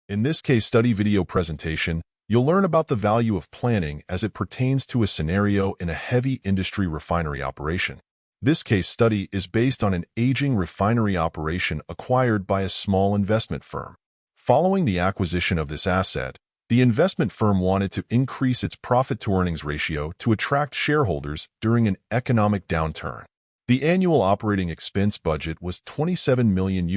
In this case study video presentation, you'll learn about the value of planning as it pertains to a scenario in a heavy industry refinery operation. This case study is based on an aging refinery operation acquired by a small investment firm. Following the acquisition of this asset, the investment firm wanted to increase its profit-to-earnings ratio to attract shareholders during an economic downturn. The annual operating expense budget was $27 million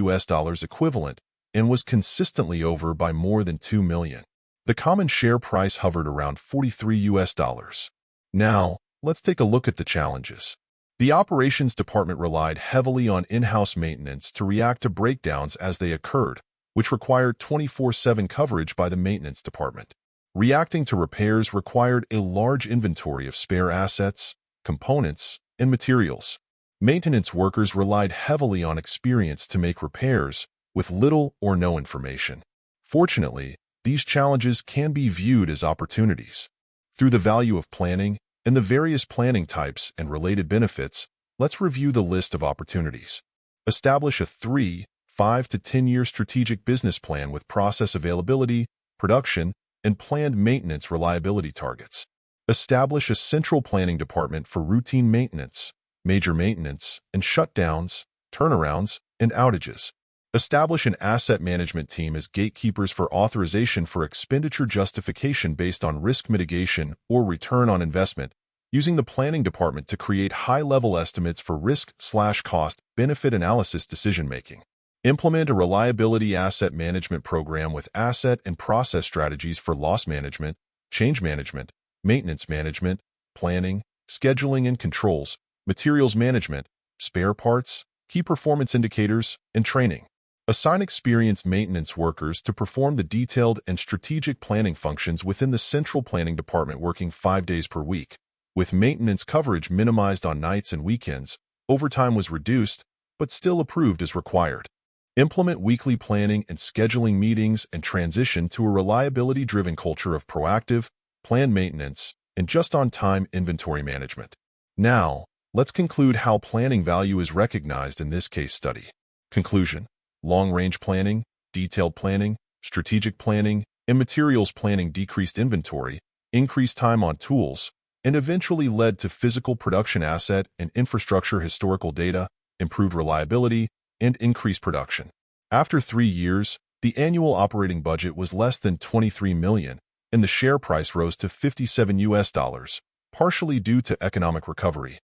equivalent and was consistently over by more than $2 million. The common share price hovered around $43. Now, let's take a look at the challenges. The operations department relied heavily on in-house maintenance to react to breakdowns as they occurred, which required 24/7 coverage by the maintenance department. Reacting to repairs required a large inventory of spare assets, components, and materials. Maintenance workers relied heavily on experience to make repairs with little or no information. Fortunately, these challenges can be viewed as opportunities. Through the value of planning and the various planning types and related benefits, let's review the list of opportunities. Establish a 3, 5 to 10-year strategic business plan with process availability, production, and planned maintenance reliability targets. Establish a central planning department for routine maintenance, major maintenance, and shutdowns, turnarounds, and outages. Establish an asset management team as gatekeepers for authorization for expenditure justification based on risk mitigation or return on investment, using the planning department to create high-level estimates for risk/cost-benefit analysis decision-making. Implement a reliability asset management program with asset and process strategies for loss management, change management, maintenance management, planning, scheduling and controls, materials management, spare parts, key performance indicators, and training. Assign experienced maintenance workers to perform the detailed and strategic planning functions within the central planning department working 5 days per week. With maintenance coverage minimized on nights and weekends, overtime was reduced, but still approved as required. Implement weekly planning and scheduling meetings and transition to a reliability-driven culture of proactive, planned maintenance, and just-on-time inventory management. Now, let's conclude how planning value is recognized in this case study. Conclusion: long-range planning, detailed planning, strategic planning, and materials planning decreased inventory, increased time on tools, and eventually led to physical production asset and infrastructure historical data, improved reliability, and increased production. After 3 years, the annual operating budget was less than $23 million, and the share price rose to $57, partially due to economic recovery.